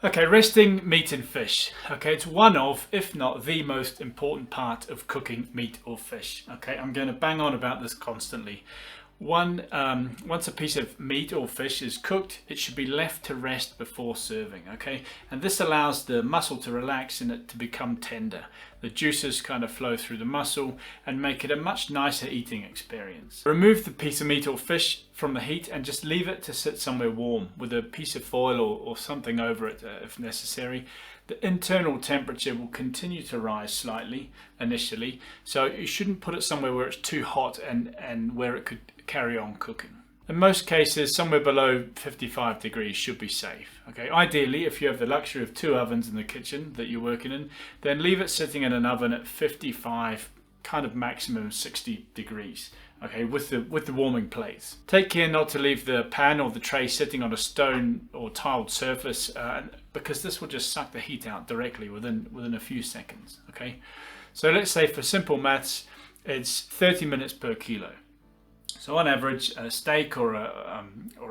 Okay, resting meat and fish. Okay, it's one of, if not the most important part of cooking meat or fish. Okay, I'm going to bang on about this constantly. Once a piece of meat or fish is cooked, it should be left to rest before serving. Okay, and this allows the muscle to relax and it to become tender. The juices kind of flow through the muscle and make it a much nicer eating experience. Remove the piece of meat or fish from the heat and just leave it to sit somewhere warm with a piece of foil or something over it if necessary. The internal temperature will continue to rise slightly initially, so you shouldn't put it somewhere where it's too hot and where it could carry on cooking. In most cases, somewhere below 55 degrees should be safe. Okay, ideally, if you have the luxury of 2 ovens in the kitchen that you're working in, then leave it sitting in an oven at 55, kind of maximum 60 degrees. Okay, with the warming plates. Take care not to leave the pan or the tray sitting on a stone or tiled surface because this will just suck the heat out directly within a few seconds. Okay, so let's say for simple maths, it's 30 minutes per kilo. So on average, a steak or a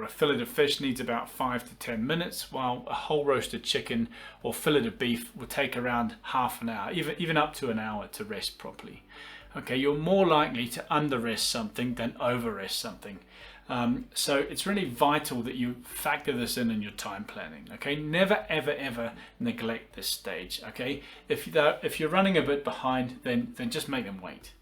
fillet of fish needs about 5 to 10 minutes, while a whole roasted chicken or fillet of beef will take around half an hour, even up to an hour to rest properly. Okay, you're more likely to under-rest something than over-rest something. So it's really vital that you factor this in your time planning. Okay, never ever neglect this stage. Okay, if you're running a bit behind, then just make them wait.